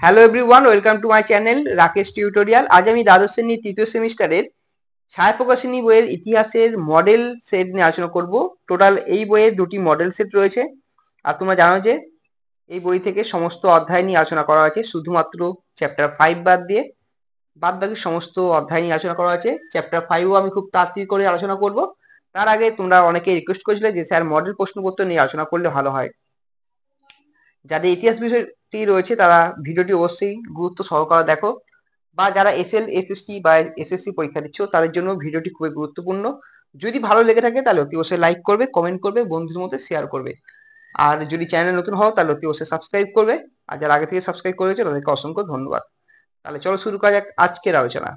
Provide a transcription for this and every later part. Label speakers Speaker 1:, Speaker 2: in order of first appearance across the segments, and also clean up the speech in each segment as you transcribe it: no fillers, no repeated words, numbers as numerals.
Speaker 1: Hello everyone, welcome to my channel Rakesh tutorial. আজ আমি দ্বাদশ শ্রেণীর তৃতীয় সেমিস্টারের ছায়াপ্রকাশনী বইয়ের ইতিহাসের মডেল সেট নিয়ে আলোচনা করব। টোটাল এই বইয়ে দুটি মডেল সেট রয়েছে। আর তোমরা জানো যে এই বই থেকে সমস্ত অধ্যায় নিয়ে আলোচনা করা হয়েছে, শুধুমাত্র চ্যাপ্টার 5 বাদ দিয়ে বাদ বাকি সমস্ত অধ্যায় নিয়ে আলোচনা করা হয়েছে। চ্যাপ্টার 5ও আমি খুব তাড়াতাড়ি করে আলোচনা করব। তার আগে তোমরা অনেকে রিকোয়েস্ট করেছিলে যে স্যার মডেল প্রশ্নপত্র নিয়ে আলোচনা করলে ভালো হয়। যাদের ইতিহাস বিষয়টি রয়েছে তারা ভিডিওটি অবশ্যই গুরুত্ব সহকারে দেখো, বা যারা এসএল এসএসটি বা এসএসসি পরীক্ষা দিচ্ছ তাদের জন্য ভিডিওটি খুবই গুরুত্বপূর্ণ। যদি ভালো লেগে থাকে তাহলে অতি অবশ্যই লাইক করবে, কমেন্ট করবে, বন্ধুদের মধ্যে শেয়ার করবে। আর যদি চ্যানেল নতুন হও তাহলে অতি অবশ্যই সাবস্ক্রাইব করবে। আর যারা আগে থেকে সাবস্ক্রাইব করেছে তাদেরকে অসংখ্য ধন্যবাদ। তাহলে চলো শুরু করা যাক আজকের আলোচনা।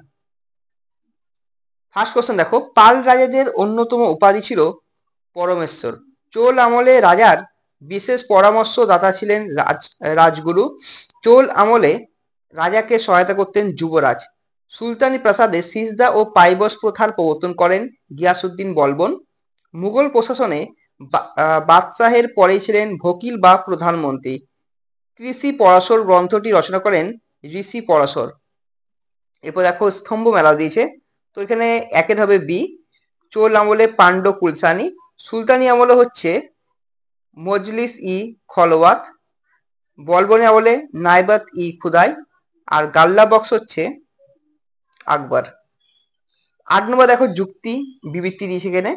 Speaker 1: ফার্স্ট কোশ্চেন দেখো, পাল রাজাদের অন্যতম উপাধি ছিল পরমেশ্বর। চোল আমলে রাজার বিশেষ পরামর্শদাতা ছিলেন রাজগুরু। চোল আমলে রাজাকে সহায়তা করতেন যুবরাজ। সুলতানি প্রাসাদে সিজদা ও পাইবস প্রথার প্রবর্তন করেন গিয়াসউদ্দিন বলবন। মুঘল প্রশাসনে বাদশাহের পরেই ছিলেন ভকিল বা প্রধানমন্ত্রী। কৃষি পরাশর গ্রন্থটি রচনা করেন ঋষি পরাশর। এরপর দেখো স্তম্ভ মেলা দিয়েছে, তো এখানে একের হবে বি। চোল আমলে পান্ড কুলসানি। সুলতানি আমলে হচ্ছে মজলিস ই খলওয়াত। বলবনি আমলে নাইবাত ই খুদাই। আর গাল্লা বক্স হচ্ছে আকবর। 8 নম্বর দেখো যুক্তি বিবৃতি দিয়েছে এখানে।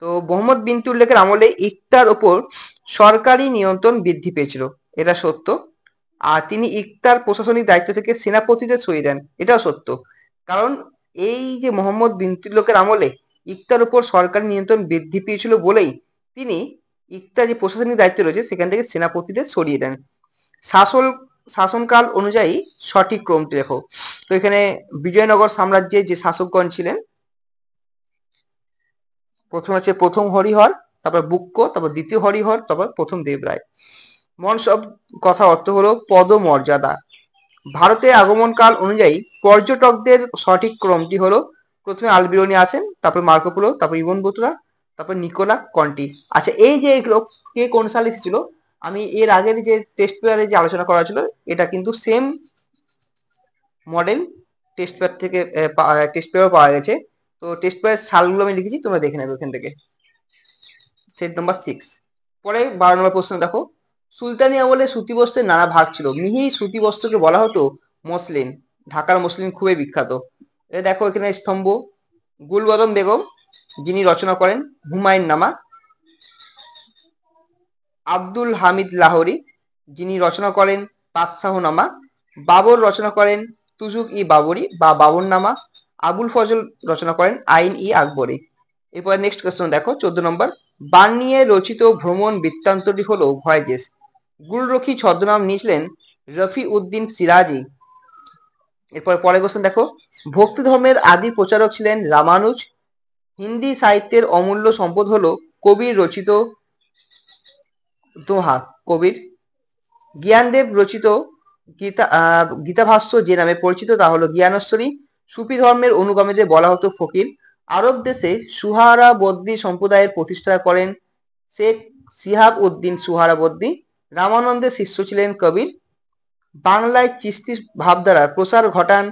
Speaker 1: তো মোহাম্মদ বিন তুগলকের আমলে ইকতার ওপর সরকারি নিয়ন্ত্রণ বৃদ্ধি পেয়েছিল, এটা সত্য। আর তিনি ইকতার প্রশাসনিক দায়িত্ব থেকে সেনাপতিদের সরিয়ে দেন, এটাও সত্য। কারণ এই যে মোহাম্মদ বিন তুগলকের আমলে ইকতার উপর সরকারি নিয়ন্ত্রণ বৃদ্ধি পেয়েছিল বলেই তিনি ইকতার যে প্রশাসনিক দায়িত্ব রয়েছে সেখান থেকে সেনাপতিদের সরিয়ে দেন। শাসনকাল অনুযায়ী সঠিক ক্রমটি দেখো। তো এখানে বিজয়নগর সাম্রাজ্যের যে শাসকগণ ছিলেন, প্রথম হচ্ছে প্রথম হরিহর, তারপর বুক্ক, তারপর দ্বিতীয় হরিহর, তারপর প্রথম দেবরায়। মনসব কথা অর্থ হলো পদমর্যাদা। ভারতে আগমনকাল অনুযায়ী পর্যটকদের সঠিক ক্রমটি হলো প্রথমে আলবিরনি আসেন, তারপর মার্কোপোলো, তারপর ইবন বতুরা, তারপর নিকোলা কন্টি। আচ্ছা, এই যে এগুলো কে কোন সালে এসেছিল, আমি এর আগের যে টেস্ট পেপারে যে আলোচনা করা ছিল এটা কিন্তু সেম মডেল টেস্ট পেপার থেকে টেস্ট পেপার পাওয়া গেছে। তো টেস্ট পেপারের সালগুলো আমি লিখেছি, তোমরা দেখে নেবে ওখান থেকে। Set number 6। পরে 12 নম্বর প্রশ্ন দেখো, সুলতানি আমলে সুতি বস্ত্রের নানা ভাগ ছিল। মিহি সুতি বস্ত্রকে বলা হতো মসলিন। ঢাকার মসলিন খুবই বিখ্যাত। দেখো এখানে স্তম্ভ, গুলবদন বেগম যিনি রচনা করেন হুমায়ুন নামা। আব্দুল হামিদ লাহোরি যিনি রচনা করেন পাকশাহ নামা। বাবর রচনা করেন তুজুক ই বাবরি বা বাবর নামা। আবুল ফজল রচনা করেন আইন ই আকবরী। এরপর নেক্সট কোয়েশ্চন দেখো 14 নম্বর, বার্নিয়ে রচিত ভ্রমণ বৃত্তান্তটি হলো ভয়েজেস। গুলরখি ছদ্মনাম নিয়েছিলেন রফি উদ্দিন সিরাজি। এরপর পরের কোয়েশ্চন দেখো, ভক্তি ধর্মের আদি প্রচারক ছিলেন রামানুজ। হিন্দি সাহিত্যের অমূল্য সম্পদ হলো কবির রচিত দোহা কবির। জ্ঞানদেব রচিত গীতাভাষ্য যে নামে পরিচিত তা হলো জ্ঞানেশ্বরী। সুফি ধর্মের অনুগামীদের বলা হতো ফকির। আরব দেশে সুহারাবর্দী সম্প্রদায়ের প্রতিষ্ঠা করেন শেখ সিহাব উদ্দিন সুহারাবর্দী। রামানন্দের শিষ্য ছিলেন কবির। বাংলায় চিস্তি ভাবধারার প্রসার ঘটান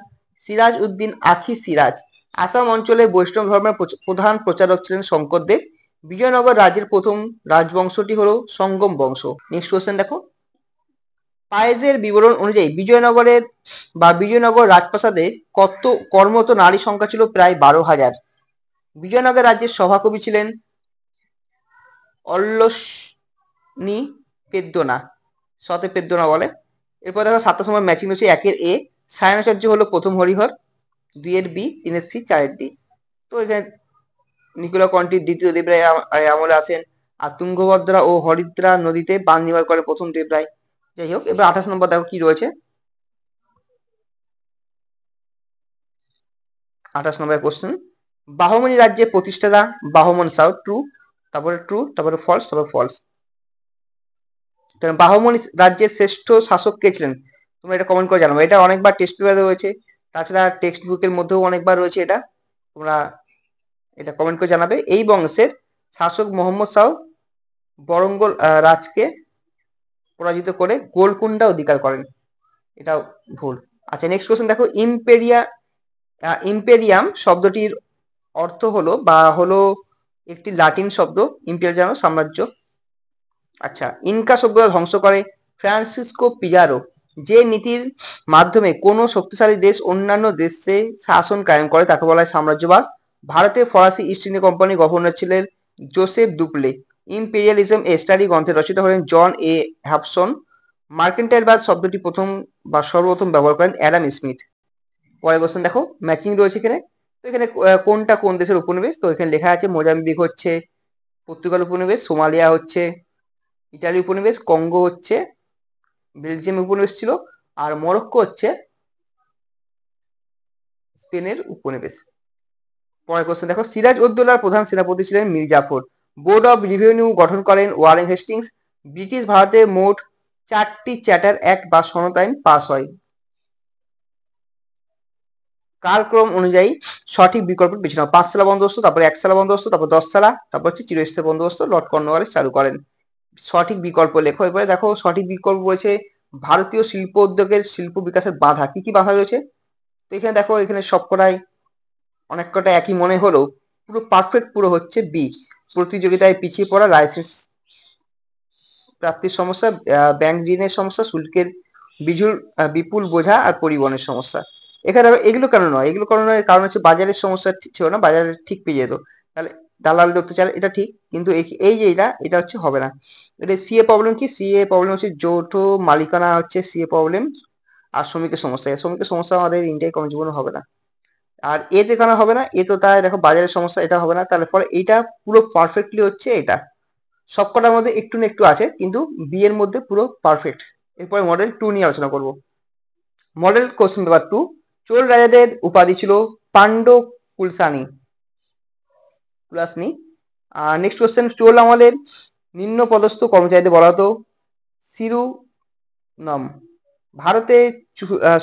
Speaker 1: সিরাজ উদ্দিন আখি সিরাজ। আসাম অঞ্চলে বৈষ্ণব ধর্মের প্রধান প্রচারক ছিলেন শঙ্করদেব। বিজয়নগর রাজ্যের প্রথম রাজবংশটি হলো সঙ্গম বংশ। নেক্সট কোয়েশ্চেন দেখো, পায়েজের বিবরণ অনুযায়ী বিজয়নগর রাজপ্রাসাদে কর্মরত নারী সংখ্যা ছিল প্রায় 12,000। বিজয়নগর রাজ্যের সভাকবি ছিলেন অল্লসনি পেদ্দনা, সতে পেদ্দনা বলে। এরপর দেখো 27 নম্বর ম্যাচিং হচ্ছে 1-এর এ। সায়নাচার্য হলো প্রথম হরিহর। 2-এর বি, 3-এর সি, 4-এর ডি। তো এখানে নিকোলা কন্টি দ্বিতীয় দেবরায় আমলে আসেন। আর তুঙ্গভদ্রা ও হরিদ্রা নদীতে বাঁধ নির্মাণ করে প্রথম দেবরায়। যাই হোক, এবার 28 নম্বর দেখো কি রয়েছে। 28 নম্বর কোশ্চেন, বাহমনি রাজ্যের প্রতিষ্ঠাতা বাহমন শাহ। ট্রু, তারপরে ফলস, তারপরে ফলস। বাহমনি রাজ্যের শ্রেষ্ঠ শাসক কে ছিলেন, তোমরা এটা কমেন্ট করে জানাবো। এটা অনেকবার টেক্সট পেপারে রয়েছে, তাছাড়া টেক্সট বুকের মধ্যেও অনেকবার রয়েছে। এটা তোমরা এটা কমেন্ট করে জানাবে। এই বংশের শাসক মোহাম্মদ শাহ বরঙ্গল রাজকে পরাজিত করে গোলকুন্ডা অধিকার করেন। এটা ভুল। আচ্ছা, নেক্সট কোশ্চেন দেখো, ইম্পেরিয়াম শব্দটির অর্থ হলো বা হলো একটি লাতিন শব্দ, ইম্পেরিয়াম সাম্রাজ্য। আচ্ছা, ইনকা সভ্যতা ধ্বংস করে ফ্রান্সিসকো পিজারো যে নীতির মাধ্যমে কোনো শক্তিশালী দেশ অন্যান্য দেশে শাসন কায়েম করে তাকে বলা হয় সাম্রাজ্যবাদ। ভারতে ফরাসি ইস্ট ইন্ডিয়া কোম্পানি গভর্নর ছিলেন Joseph Dupleix. Imperialism a study গ্রন্থে রচিত হলেন জন এ হ্যাবসন। মার্কেন্টাইলবাদ শব্দটি প্রথম বা সর্বপ্রথম ব্যবহার করেন অ্যাডাম স্মিথ। পরের কোশ্চেন দেখো, ম্যাচিং রয়েছে এখানে। তো এখানে কোনটা কোন দেশের উপনিবেশ? তো এখানে লেখা আছে মোজাম্বিক হচ্ছে পর্তুগাল উপনিবেশ, সোমালিয়া হচ্ছে ইটালি উপনিবেশ, কঙ্গো হচ্ছে বেলজিয়াম উপনিবেশ ছিল, আর মরক্কো হচ্ছে স্পেনের উপনিবেশ। পরের কোশ্চেন দেখো, সিরাজ উদ্দৌলার প্রধান সেনাপতি ছিলেন Mir Jafar. Board of revenue গঠন করেন ওয়ারেন হেস্টিংস। ব্রিটিশ ভারতে মোট 4টি চ্যাটার অ্যাক্ট বা সনদ আইন পাস হয়। কালক্রম অনুযায়ী সঠিক বিকল্প বেছে নাও। 5 সালা বন্দোবস্ত, তারপরে 1 সালা বন্দোবস্ত, তারপর 10 সালা, তারপর হচ্ছে চিরস্থায়ী বন্দোবস্ত লর্ড কর্নওয়ালিস চালু করেন। সঠিক বিকল্প লেখো। এবারে দেখো সঠিক বিকল্প বলেছে ভারতীয় শিল্প উদ্যোগের শিল্প বিকাশের বাধা। কি কি বাধা রয়েছে? তো এখানে দেখো, এখানে সবকটাই অনেক কটা একই মনে হলেও পুরো পারফেক্ট পুরো হচ্ছে বি, প্রতিযোগিতায় পিছিয়ে পড়া, লাইসেন্স প্রাপ্তির সমস্যা, ব্যাংক ঋণের সমস্যা, শুল্কের বিপুল বোঝা আর পরিবহনের সমস্যা। এখানে এগুলো কেন নয়? এগুলো কেন নয়? কারণ হচ্ছে বাজারের সমস্যা ছিল না, বাজারে ঠিক পেয়ে যেত। তাহলে দালাল অত্যাচার এটা ঠিক, কিন্তু এই যে এটা হচ্ছে হবে না। এটা সিএ প্রবলেম কি? সিএ প্রবলেম হচ্ছে যৌথ মালিকানা হচ্ছে সিএ প্রবলেম, আর শ্রমিকের সমস্যা। শ্রমিকের সমস্যা আমাদের ইন্ডিয়ায় কর্মজীবনে হবে না। আর এতে কেন হবে না? এ তো তাই দেখো বাজারের সমস্যা, এটা হবে না। তাহলে ফলে এইটা পুরো পারফেক্টলি হচ্ছে এটা। সবকটার মধ্যে একটু না একটু আছে, কিন্তু বি এর মধ্যে পুরো পারফেক্ট। এরপরে মডেল 2 নিয়ে আলোচনা করব। মডেল কোশ্চেন পেপার 2, চোল রাজাদের উপাধি ছিল পান্ড কুলসানি কুলাসনি। নেক্সট কোশ্চেন, চোল আমলের নিম্ন পদস্থ কর্মচারীদের বলা হতো সিরুনম। ভারতে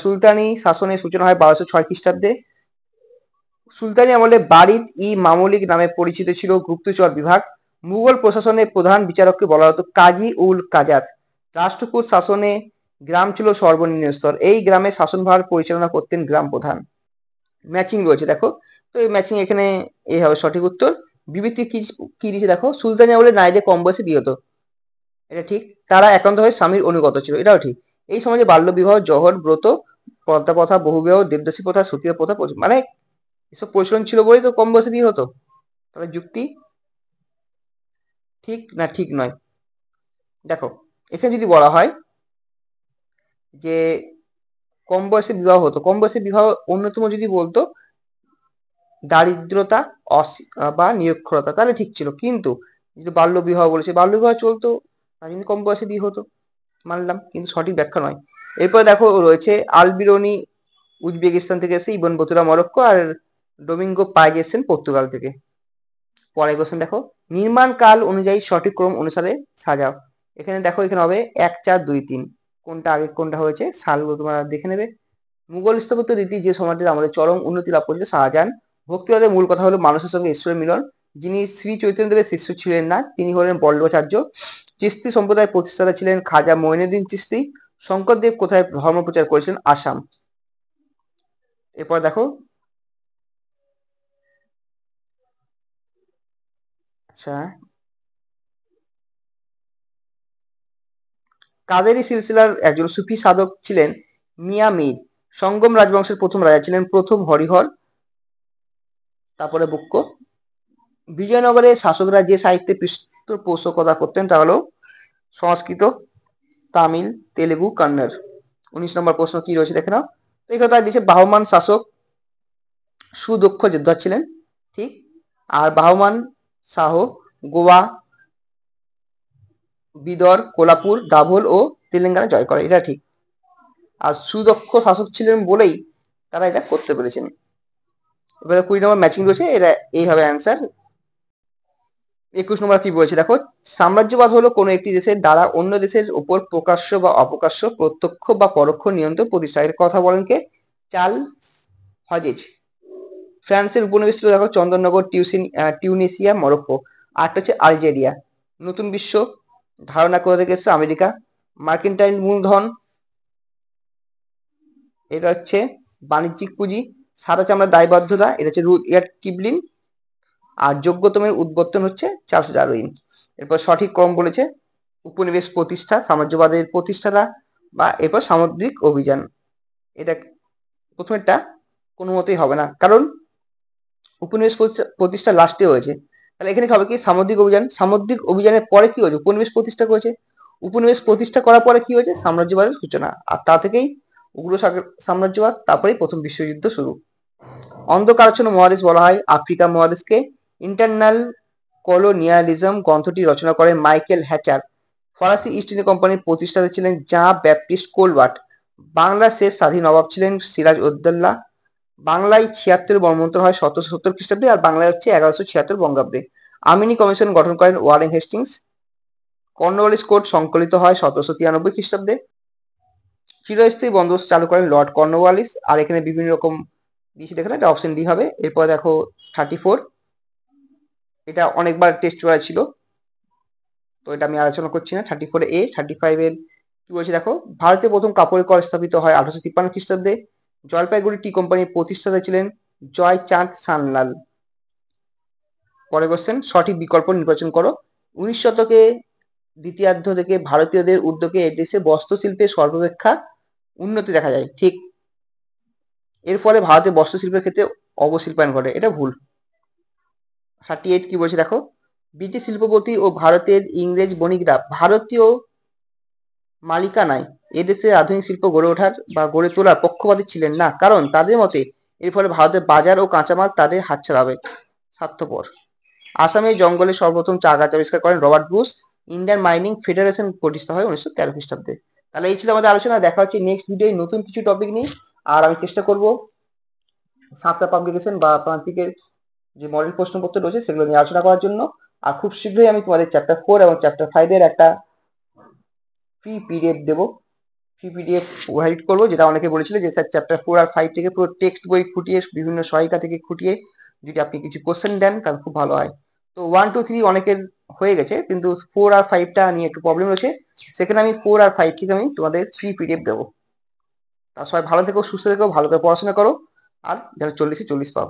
Speaker 1: সুলতানি শাসনের সূচনা হয় 1206 খ্রিস্টাব্দে। সুলতানি আমলে বারিদ ই মামলিক নামে পরিচিত ছিল গুপ্তচর বিভাগ। মুঘল প্রশাসনের প্রধান বিচারককে বলা হতো কাজী উল কাজাত। রাষ্ট্রকূট শাসনে গ্রাম ছিল সর্বনিম্ন স্তর। এই গ্রামে শাসনভার পরিচালনা করতেন গ্রাম প্রধান। ম্যাচিং রয়েছে দেখো। তো এই ম্যাচিং এখানে এই হবে সঠিক উত্তর। বিবৃতি কি কি দিয়েছে দেখো, সুলতানি আমলে নারীদের কম বয়সে বিয়ে হতো, এটা ঠিক। তারা একান্তভাবে স্বামীর অনুগত ছিল, এটাও ঠিক। এই সমাজে বাল্য বিবাহ, জহর ব্রত, পর্দা প্রথা, বহুবিবাহ, দেবদাসী প্রথা, সতীয় প্রথা মানে এসব প্রচলন ছিল বলেই তো কম বয়সে বিয়ে হতো। তবে যুক্তি ঠিক না ঠিক নয়? দেখো, এখানে যদি বলা হয় যে কম বয়সে বিবাহ হতো, কম বয়সে বিবাহ অন্যতম যদি বলতো দারিদ্রতা বা নিরক্ষরতা, তাহলে ঠিক ছিল। কিন্তু যদি বাল্য বিবাহ বলেছে, বাল্য বিবাহ চলতো, তার জন্য কম বয়সে বিয়ে হতো, মানলাম, কিন্তু সঠিক ব্যাখ্যা নয়। এরপর দেখো রয়েছে আলবিরনি উজবেকিস্তান থেকে এসে, ইবন বতুরা মরক্কো, আর ডোমিঙ্গো পাই এসেছেন পর্তুগাল থেকে। পরের কোশ্চেন দেখো, নির্মাণ কাল অনুযায়ী সঠিক ক্রম অনুসারে সাজাও। এখানে দেখো, এখানে হবে 1 4 2 3, কোনটা আগে কোনটা হয়েছে সালগুলো তোমরা দেখে নেবে। মুঘল স্থাপত্য রীতি যে সময়টিতে আমাদের চরম উন্নতি লাভ করেছে শাহজাহান। ভক্তিবাদের মূল কথা হলো মানুষের সঙ্গে ঈশ্বরের মিলন। যিনি শ্রী চৈতন্যদেবের শিষ্য ছিলেন না, তিনি হলেন বল্লভাচার্য। চিস্তি সম্প্রদায়ের প্রতিষ্ঠাতা ছিলেন খাজা মঈনুদ্দিন চিস্তি। শঙ্করদেব কোথায় ধর্ম প্রচার করেছেন? আসাম। এরপর দেখো, আচ্ছা, কাদেরি সিলসিলার একজন সুফি সাধক ছিলেন মিয়া মীর। সঙ্গম রাজবংশের প্রথম রাজা ছিলেন প্রথম হরিহর, তারপরে বুক্ক। বিজয়নগরের শাসকরা যে সাহিত্যে পৃষ্ঠপোষকতা করতেন তা হলো সংস্কৃত, তামিল, তেলেগু, কন্নড়। 19 নম্বর প্রশ্ন কি রয়েছে দেখে নাও। তো এই কথা দিচ্ছে বাহমান শাসক সুদক্ষ যোদ্ধা ছিলেন, ঠিক। আর বাহমান শাহ গোয়া, বিদর, কোলাপুর, দাভোল ও তেলেঙ্গানা জয় করে, এটা ঠিক। আর সুদক্ষ শাসক ছিলেন বলেই তারা এটা করতে পেরেছেন। এবারে 20 নম্বর ম্যাচিং রয়েছে, এটা এই হবে অ্যান্সার। 21 নম্বর কি বলেছে দেখো, সাম্রাজ্যবাদ হলো কোনো একটি দেশের দ্বারা অন্য দেশের উপর প্রকাশ্য বা অপ্রকাশ্য, প্রত্যক্ষ বা পরোক্ষ নিয়ন্ত্রণ প্রতিষ্ঠা। এর কথা বলেন কে? চার্লস হজেজ। ফ্রান্সের উপনিবেশ ছিল দেখো চন্দননগর, টিউনিসিয়া, মরক্কো। আরটা হচ্ছে আলজেরিয়া। নতুন বিশ্ব ধারণা করে থেকে এসেছে আমেরিকা। মার্কেন্টাইল মূলধন এটা হচ্ছে বাণিজ্যিক পুঁজি। সাদা চামড়ার দায়বদ্ধতা, এটা হচ্ছে রুডইয়ার্ড কিপলিং। আর যোগ্যতমের উদ্বর্তন হচ্ছে চার্লস ডারউইন। এরপর সঠিক ক্রম বলেছে উপনিবেশ প্রতিষ্ঠা, সাম্রাজ্যবাদের প্রতিষ্ঠাতা, বা এরপর সামুদ্রিক অভিযান। এটা প্রথমেরটা কোনো মতেই হবে না, কারণ উপনিবেশ প্রতিষ্ঠা লাস্টে হয়েছে। তাহলে এখানে কি হবে, কি সামুদ্রিক অভিযান। সামুদ্রিক অভিযানের পরে কি হয়েছে, উপনিবেশ প্রতিষ্ঠা করেছে। উপনিবেশ প্রতিষ্ঠা করার পরে কি হয়েছে, সাম্রাজ্যবাদের সূচনা। আর তা থেকেই উগ্র সাম্রাজ্যবাদ, তারপরেই প্রথম বিশ্বযুদ্ধ শুরু। অন্ধকারাচ্ছন্ন মহাদেশ বলা হয় আফ্রিকা মহাদেশকে। ইন্টারনাল কলোনিয়ালিজম গ্রন্থটি রচনা করেন মাইকেল হ্যাচার। ফরাসি ইস্ট ইন্ডিয়া কোম্পানির প্রতিষ্ঠাতা ছিলেন জাঁ ব্যাপটিস্ট কোলবার্ট। বাংলার শেষ স্বাধীন নবাব ছিলেন সিরাজ উদ্দৌলা। বাংলায় 76 বর্মন্তর হয় 1770 খ্রিস্টাব্দে, আর বাংলায় হচ্ছে 1176 বঙ্গাব্দে। আমিনি কমিশন গঠন করেন ওয়ারেন হেস্টিংস। কর্নওয়ালিস কোড সংকলিত হয় 1793 খ্রিস্টাব্দে। চিরস্থায়ী বন্দোবস্ত চালু করেন লর্ড কর্নওয়ালিস। আর এখানে বিভিন্ন রকম দিয়েছি, দেখেন এটা অপশন ডি হবে। এরপর দেখো 34, এটা অনেকবার টেস্ট করা ছিল, তো এটা আমি আলোচনা করছি না। 34 এ 35 এর কি বলছে দেখো, ভারতে প্রথম কাপড়ের কল স্থাপিত হয় 1853 খ্রিস্টাব্দে। জলপাইগুড়ি টি কোম্পানির প্রতিষ্ঠাতা ছিলেন জয়চাঁদ সান্যাল। পরে কোশ্চেন, সঠিক বিকল্প নির্বাচন করো। 19 শতকে দ্বিতীয়ার্ধ থেকে ভারতীয়দের উদ্যোগে এদেশে বস্ত্রশিল্পের সর্বাপেক্ষা উন্নতি দেখা যায়, ঠিক। এর ফলে ভারতের বস্ত্রশিল্পের ক্ষেত্রে অবশিল্পায়ন ঘটে, এটা ভুল। 38 কি বলছে দেখো, ব্রিটিশ শিল্পপতি ও ভারতের ইংরেজ বণিকরা ভারতীয় মালিকানায় এদেশে আধুনিক শিল্প গড়ে ওঠার বা গড়ে তোলার পক্ষপাতী ছিলেন না, কারণ তাদের মতে এর ফলে ভারতের বাজার ও কাঁচামাল তাদের হাতছাড়া হবে। স্বার্থপর। আসামে জঙ্গলে সর্বপ্রথম চা গাছ আবিষ্কার করেন Robert Bruce. Indian mining federation প্রতিষ্ঠা হয় 1913 খ্রিস্টাব্দে। তাহলে এই ছিল আমাদের আলোচনা। দেখা হচ্ছে নেক্সট ভিডিও নতুন কিছু টপিক নিয়ে। আর আমি চেষ্টা করব সাতটা পাবলিকেশন বা প্রান্তিকের যে মডেল প্রশ্নপত্র রয়েছে সেগুলো নিয়ে আলোচনা করার জন্য। আর খুব শীঘ্রই আমি তোমাদের চ্যাপ্টার 4 এবং চ্যাপ্টার 5 এর একটা ফ্রি পিডিএফ দেবো। ফ্রি পিডিএফ প্রোভাইড করবো, যেটা অনেকে বলেছিল যে স্যার চ্যাপ্টার 4 আর 5 থেকে পুরো টেক্সট বই খুঁটিয়ে, বিভিন্ন সহায়িকা থেকে খুঁটিয়ে যদি আপনি কিছু কোশ্চেন দেন তাহলে খুব ভালো হয়। তো 1 2 3 অনেকের হয়ে গেছে, কিন্তু 4 আর 5টা নিয়ে একটু প্রবলেম রয়েছে। সেখানে আমি 4 আর 5 থেকে আমি তোমাদের ফ্রি পিডিএফ দেবো। তা সবাই ভালো থেকো, সুস্থ থেকো, ভালো করে পড়াশোনা করো, আর যেন 40-40 পাও।